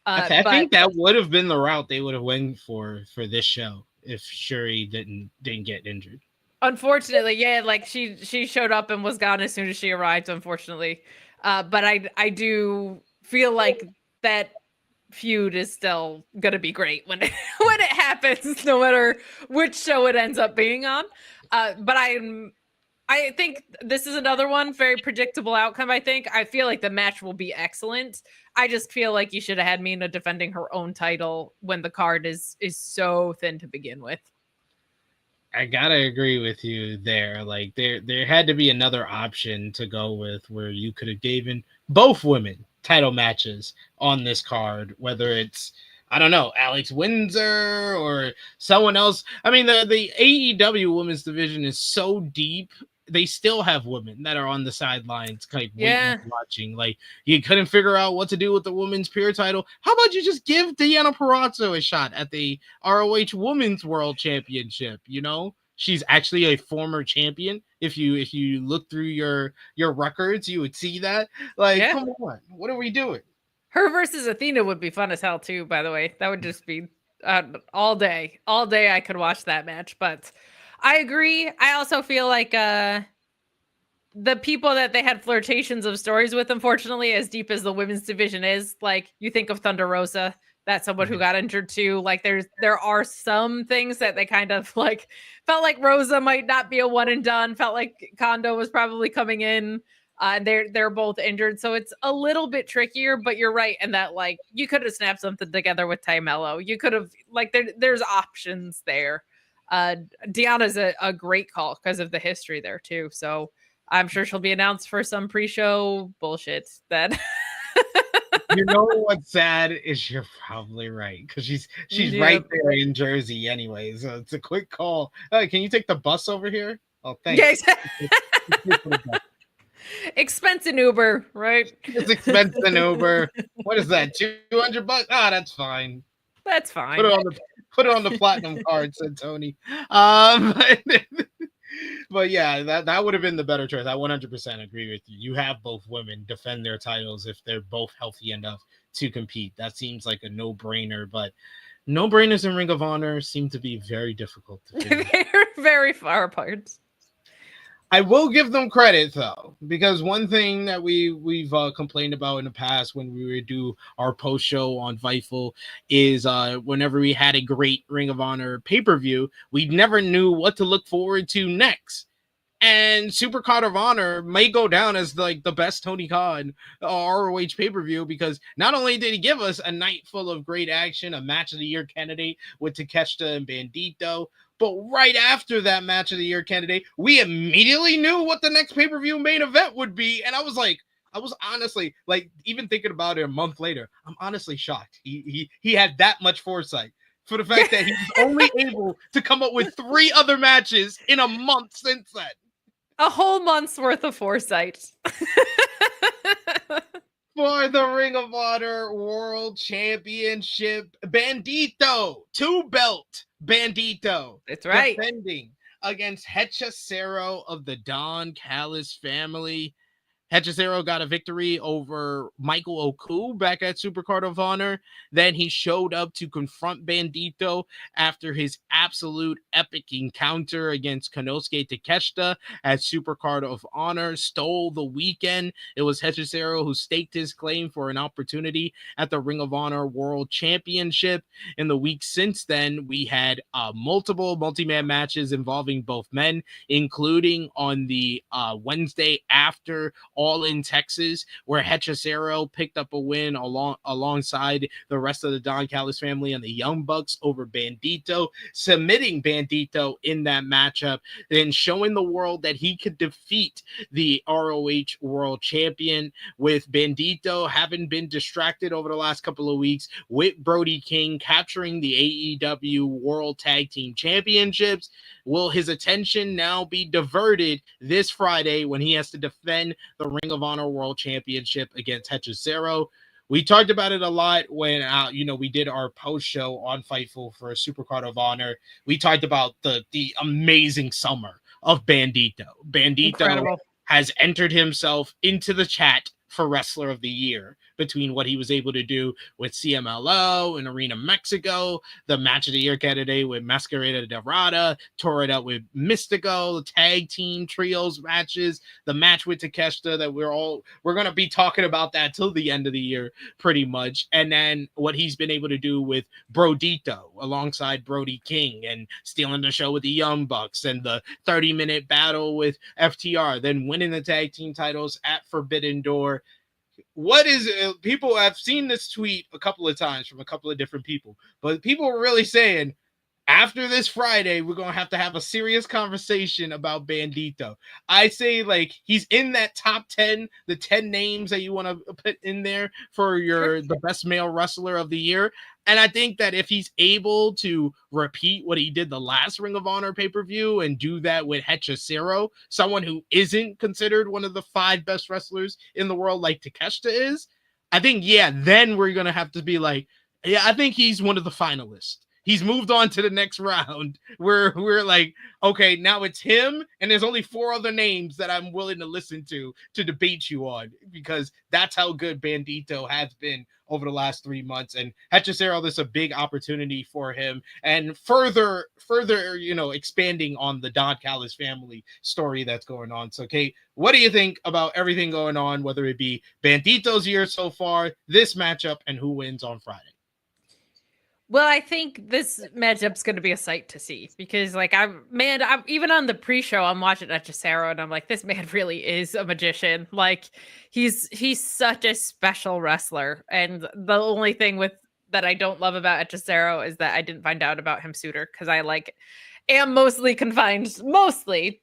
I think that would have been the route they would have went for this show if Shuri didn't get injured.
Unfortunately, yeah, like she showed up and was gone as soon as she arrived, unfortunately. But I do feel like that feud is still gonna be great when it, when it happens, no matter which show it ends up being on. But I think this is another one, very predictable outcome. I feel like the match will be excellent. I just feel like you should have had Mina defending her own title when the card is so thin to begin with.
I gotta agree with you there. Like there had to be another option to go with where you could have given both women title matches on this card, whether it's I don't know, Alex Windsor or someone else. I mean, the AEW women's division is so deep. They still have women that are on the sidelines, kind of waiting, watching. Like you couldn't figure out what to do with the women's pure title. How about you just give Deonna Purrazzo a shot at the ROH Women's World Championship? You know, she's actually a former champion. If you look through your records, you would see that. Like, come on, what are we doing?
Her versus Athena would be fun as hell too. By the way, that would just be all day. All day, I could watch that match. But I agree. I also feel like the people that they had flirtations of stories with, unfortunately, as deep as the women's division is, like you think of Thunder Rosa, that's someone who got injured too. Like there are some things that they kind of like felt like Rosa might not be a one and done. Felt like Kondo was probably coming in. They're both injured, so it's a little bit trickier. But you're right in that like you could have snapped something together with Ty Mello. You could have like there's options there. Deanna's a great call because of the history there too. So I'm sure she'll be announced for some pre-show bullshit that
you know what's sad is you're probably right because she's right there in Jersey anyway. So it's a quick call. Can you take the bus over here? Oh, thanks.
Yes. Expense an Uber, right?
It's expense an Uber. What is that? $200? Ah, that's fine.
That's fine.
Put it on the platinum card, said Tony. But yeah, that would have been the better choice. I 100% agree with you. You have both women defend their titles if they're both healthy enough to compete. That seems like a no-brainer, but no-brainers in Ring of Honor seem to be very difficult to figure.
They're very far apart.
I will give them credit though, because one thing that we've complained about in the past when we would do our post show on Fightful is whenever we had a great Ring of Honor pay-per-view, we never knew what to look forward to next. And Super Card of Honor may go down as like the best Tony Khan ROH pay-per-view because not only did he give us a night full of great action, a match of the year candidate with Takeshita and Bandido, but right after that match of the year candidate, we immediately knew what the next pay-per-view main event would be. And I was honestly, like, even thinking about it a month later, I'm honestly shocked. He had that much foresight for the fact that he was only able to come up with 3 other matches in a month since then.
A whole month's worth of foresight.
For the Ring of Honor World Championship, Bandido, 2-belt Bandido.
That's right.
Defending against Hechicero of the Don Callis family. Hechicero got a victory over Michael Oku back at Supercard of Honor. Then he showed up to confront Bandido after his absolute epic encounter against Konosuke Takeshita at Supercard of Honor. Stole the weekend. It was Hechicero who staked his claim for an opportunity at the Ring of Honor World Championship. In the week since then, we had multiple multi-man matches involving both men, including on the Wednesday after All in Texas, where Hechicero picked up a win alongside the rest of the Don Callis family and the Young Bucks over Bandido, submitting Bandido in that matchup, then showing the world that he could defeat the ROH World Champion, with Bandido having been distracted over the last couple of weeks with Brody King capturing the AEW World Tag Team Championships. Will his attention now be diverted this Friday when he has to defend the Ring of Honor World Championship against Hechicero? We talked about it a lot when we did our post show on Fightful for Supercard of Honor. We talked about the amazing summer of Bandido. Bandido has entered himself into the chat for Wrestler of the Year between what he was able to do with CMLO and Arena Mexico, the match of the year candidate with Masquerada Dorada, tore it up with Mystico, tag team trios matches, the match with Takeshita that we're going to be talking about that till the end of the year pretty much. And then what he's been able to do with Brodito alongside Brody King and stealing the show with the Young Bucks and the 30-minute battle with FTR, then winning the tag team titles at Forbidden Door. What is people have seen this tweet a couple of times from a couple of different people, but people are really saying after this Friday, we're going to have a serious conversation about Bandido. I say, like, he's in that top 10, the 10 names that you want to put in there for the best male wrestler of the year. And I think that if he's able to repeat what he did the last Ring of Honor pay-per-view and do that with Hechicero, someone who isn't considered one of the 5 best wrestlers in the world like Takeshita is, I think, then we're going to have to be like, I think he's one of the finalists. He's moved on to the next round where we're like, okay, now it's him, and there's only 4 other names that I'm willing to listen to debate you on, because that's how good Bandido has been over the last 3 months. And Hechicero, this is a big opportunity for him, and further, expanding on the Don Callis family story that's going on. So, Kate, what do you think about everything going on, whether it be Bandido's year so far, this matchup, and who wins on Friday?
Well, I think this matchup's going to be a sight to see, because, like, I'm even on the pre-show, I'm watching Hechicero and I'm like, this man really is a magician. Like, he's such a special wrestler. And the only thing that I don't love about Hechicero is that I didn't find out about him sooner, because I am mostly confined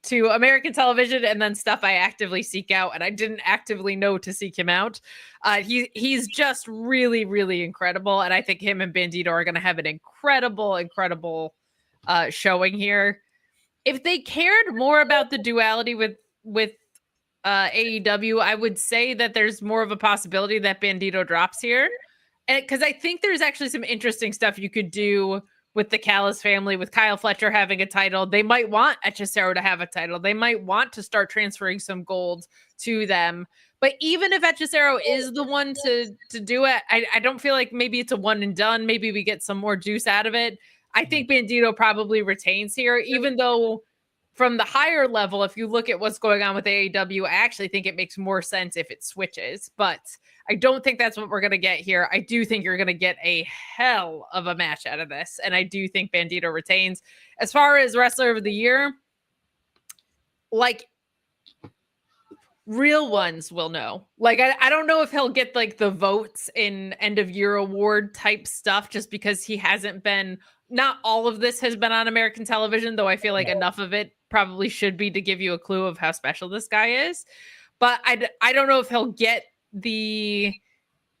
to American television and then stuff I actively seek out, and I didn't actively know to seek him out. He's just really, really incredible, and I think him and Bandido are going to have an incredible showing here. If they cared more about the duality with AEW, I would say that there's more of a possibility that Bandido drops here, and because I think there's actually some interesting stuff you could do with the Callis family, with Kyle Fletcher having a title. They might want Hechicero to have a title. They might want to start transferring some gold to them. But even if Hechicero is the one to do it, I don't feel like maybe it's a one and done. Maybe we get some more juice out of it. I think Bandido probably retains here, even though from the higher level, if you look at what's going on with AEW, I actually think it makes more sense if it switches. But I don't think that's what we're going to get here. I do think you're going to get a hell of a match out of this. And I do think Bandido retains. As far as Wrestler of the Year, like, real ones will know. Like, I don't know if he'll get, like, the votes in end of year award type stuff, just because he hasn't been, not all of this has been on American television, though I feel like enough of it probably should be to give you a clue of how special this guy is. But I don't know if he'll get the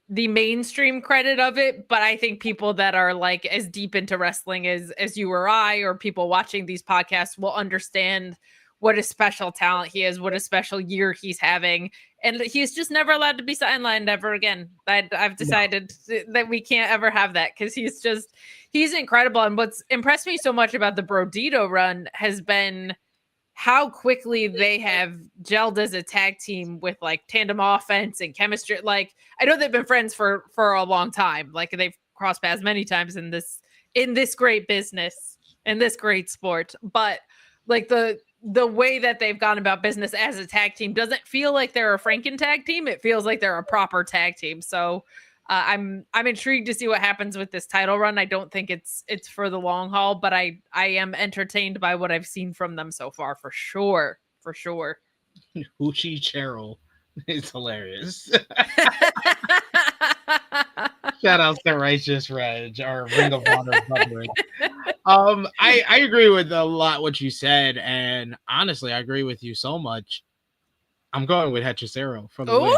mainstream credit of it, but I think people that are, like, as deep into wrestling as you or I, or people watching these podcasts, will understand what a special talent he is, what a special year he's having. And he's just never allowed to be sidelined ever again. I've decided that we can't ever have that, because he's incredible. And what's impressed me so much about the Brodito run has been how quickly they have gelled as a tag team with, like, tandem offense and chemistry. Like, I know they've been friends for a long time. Like, they've crossed paths many times in this great business, in this great sport. But, like, the way that they've gone about business as a tag team doesn't feel like they're a Franken tag team. It feels like they're a proper tag team. So I'm intrigued to see what happens with this title run. I don't think it's for the long haul, but I am entertained by what I've seen from them so far, for sure. For sure.
Hechicero is hilarious. Shout out to Righteous Reg, our Ring of Honor brother. I agree with a lot what you said, and honestly, I agree with you so much. I'm going with Hechicero for the win.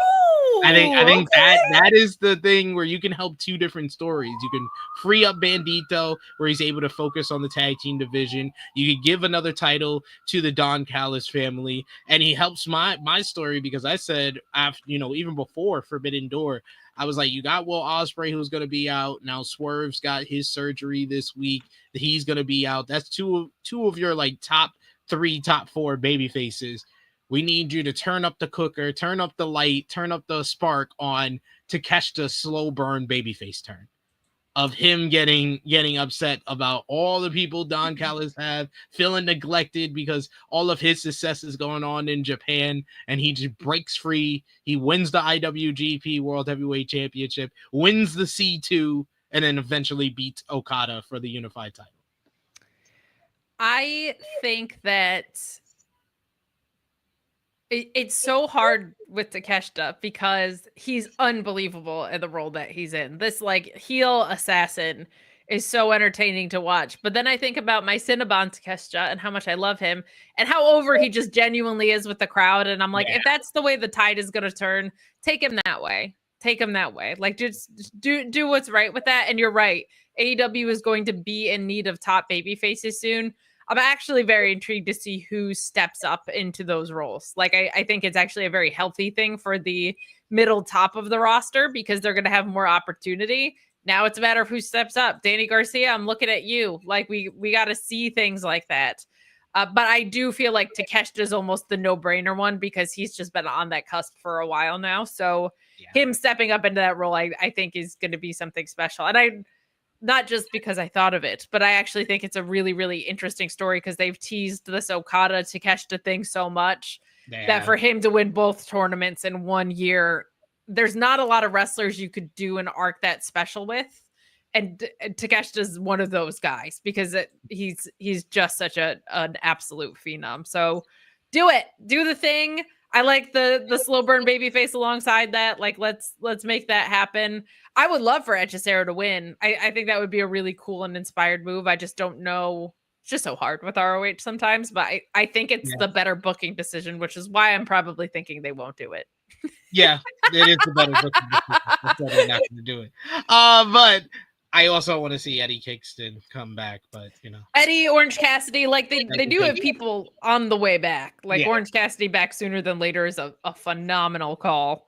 I think that is the thing where you can help two different stories. You can free up Bandido, where he's able to focus on the tag team division. You could give another title to the Don Callis family, and he helps my story, because I said, after, even before Forbidden Door, I was like, you got Will Ospreay, who's going to be out. Now Swerve's got his surgery this week. He's going to be out. That's two of your, like, top 3, top 4 baby faces. We need you to turn up the cooker, turn up the light, turn up the spark on Takeshita's slow burn babyface turn of him getting upset about all the people Don Callis have, feeling neglected because all of his success is going on in Japan, and he just breaks free. He wins the IWGP World Heavyweight Championship, wins the C2, and then eventually beats Okada for the unified title.
I think that it's so hard with Takeshita because he's unbelievable in the role that he's in. This like heel assassin is so entertaining to watch. But then I think about my Cinnabon Takeshita and how much I love him and how over he just genuinely is with the crowd. And I'm like, if that's the way the tide is going to turn, take him that way. Take him that way. Like just do what's right with that. And you're right. AEW is going to be in need of top baby faces soon. I'm actually very intrigued to see who steps up into those roles. Like, I think it's actually a very healthy thing for the middle top of the roster because they're going to have more opportunity. Now it's a matter of who steps up. Danny Garcia, I'm looking at you. Like, we got to see things like that. But I do feel like Takeshita is almost the no-brainer one because he's just been on that cusp for a while now. So him stepping up into that role, I think is going to be something special. And not just because I thought of it, but I actually think it's a really, really interesting story because they've teased this Okada Takeshita thing so much that for him to win both tournaments in 1 year, there's not a lot of wrestlers you could do an arc that special with. And Takeshita's one of those guys because he's just such an absolute phenom. So do it. Do the thing. I like the slow burn babyface alongside that. Like, let's make that happen. I would love for Hechicero to win. I think that would be a really cool and inspired move. I just don't know. It's just so hard with ROH sometimes, but I think it's the better booking decision, which is why I'm probably thinking they won't do it.
Yeah, it is the better booking decision. That's why they're not going to do it. But I also want to see Eddie Kingston come back, but
Eddie, Orange Cassidy, like they do have people on the way back. Like Orange Cassidy back sooner than later is a phenomenal call.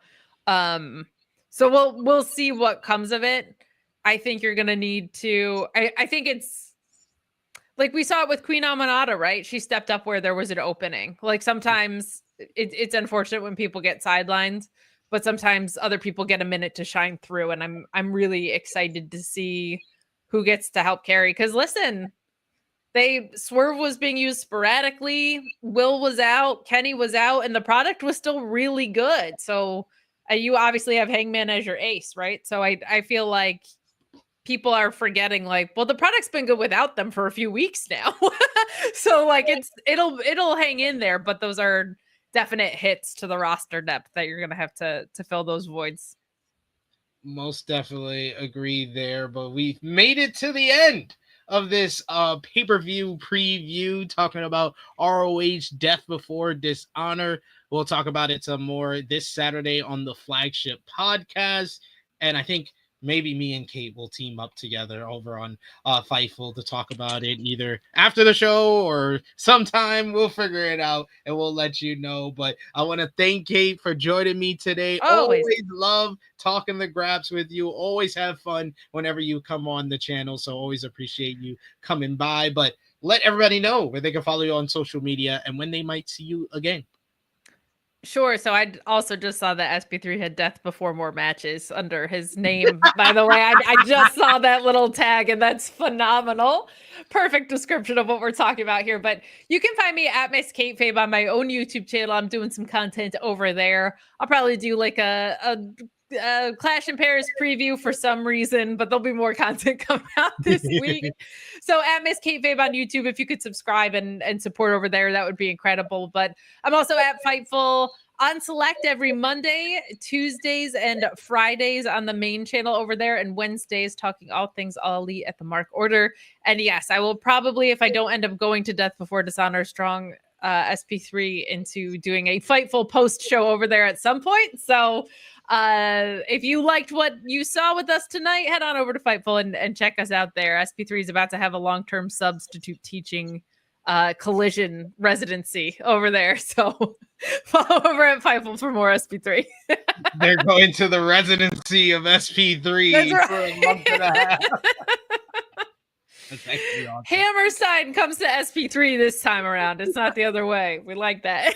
So we'll see what comes of it. I think you're gonna need to. I think it's like we saw it with Queen Amanada, right? She stepped up where there was an opening. Like sometimes it's unfortunate when people get sidelined. But sometimes other people get a minute to shine through, and I'm really excited to see who gets to help carry. Because listen, Swerve was being used sporadically, Will was out, Kenny was out, and the product was still really good. So you obviously have Hangman as your ace, right? So I feel like people are forgetting, like, well, the product's been good without them for a few weeks now. So like it'll hang in there, but those are definite hits to the roster depth that you're going to have to fill those voids.
Most definitely agree there, but we've made it to the end of this pay-per-view preview talking about ROH Death Before Dishonor. We'll talk about it some more this Saturday on the flagship podcast, and I think maybe me and Kate will team up together over on Fightful to talk about it either after the show or sometime. We'll figure it out and we'll let you know. But I want to thank Kate for joining me today. Always love talking the graps with you. Always have fun whenever you come on the channel. So always appreciate you coming by. But let everybody know where they can follow you on social media and when they might see you again.
Sure. So I also just saw that SP3 had Death Before More Matches under his name. By the way, I just saw that little tag, and that's phenomenal. Perfect description of what we're talking about here. But you can find me at Miss Kate Fabe on my own YouTube channel. I'm doing some content over there. I'll probably do like a Clash in Paris preview for some reason, but there'll be more content coming out this week. So at Miss Kate Fabe on YouTube, if you could subscribe and support over there, that would be incredible. But I'm also at Fightful on Select every Monday, Tuesdays, and Fridays on the main channel over there, and Wednesdays talking all things All Elite at the Mark Order. And yes, I will probably, if I don't end up going to Death Before Dishonor Strong SP3, into doing a Fightful post show over there at some point. So if you liked what you saw with us tonight, head on over to Fightful and check us out there. SP3 is about to have a long-term substitute teaching collision residency over there. So follow over at Fightful for more SP3.
They're going to the residency of SP3
That's right.
for a month and a half. That's actually awesome.
Hammer sign comes to SP3 this time around. It's not the other way. We like that.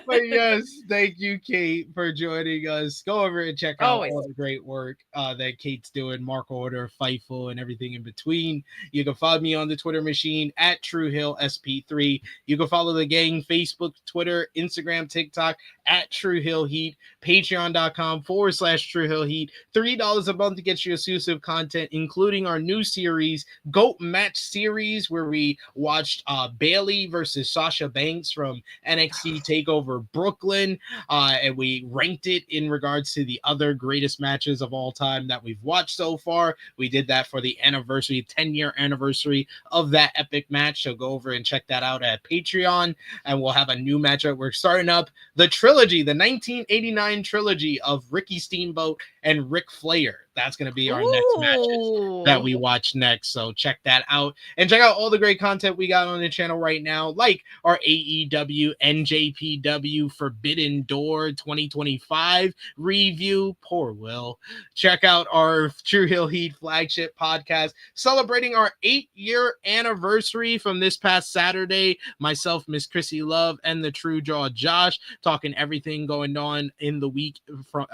But yes, thank you, Kate, for joining us. Go over and check out
Always.
all the great work that Kate's doing, Mark Order, Fightful, and everything in between. You can follow me on the Twitter machine at TrueHillSP3. You can follow the gang Facebook, Twitter, Instagram, TikTok at True Hill Heat, patreon.com/True Hill Heat. $3 a month to get you exclusive content, including our new series, GOAT Match Series, where we watched Bailey versus Sasha Banks from NXT TakeOver Brooklyn, and we ranked it in regards to the other greatest matches of all time that we've watched so far. We did that for the anniversary, 10-year anniversary of that epic match, so go over and check that out at Patreon, and we'll have a new matchup. We're starting up the trilogy, the 1989 trilogy of Ricky Steamboat and Ric Flair. That's going to be our next matches that we watch next. So check that out and check out all the great content we got on the channel right now, like our AEW NJPW Forbidden Door 2025 review. Poor Will. Check out our True Hill Heat flagship podcast celebrating our 8-year anniversary from this past Saturday. Myself, Miss Chrissy Love, and the True Jaw Josh talking everything going on in the week from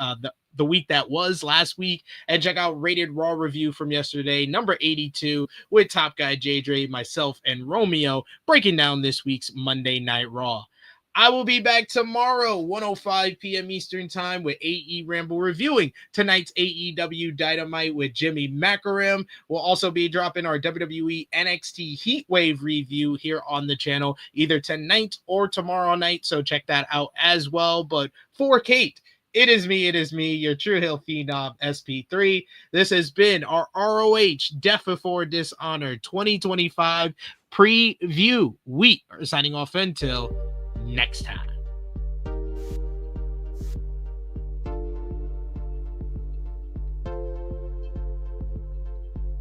the week that was last week. And check out Rated Raw review from yesterday, number 82, with Top Guy JJ, myself, and Romeo, breaking down this week's Monday Night Raw. I will be back tomorrow, 1:05 p.m. Eastern Time, with AE Ramble reviewing tonight's AEW Dynamite with Jimmy Macaram. We'll also be dropping our WWE NXT Heatwave review here on the channel, either tonight or tomorrow night, so check that out as well. But for Kate, it is me, your True Hill Phenom SP3. This has been our ROH Death Before Dishonor 2025 preview. We are signing off until next time.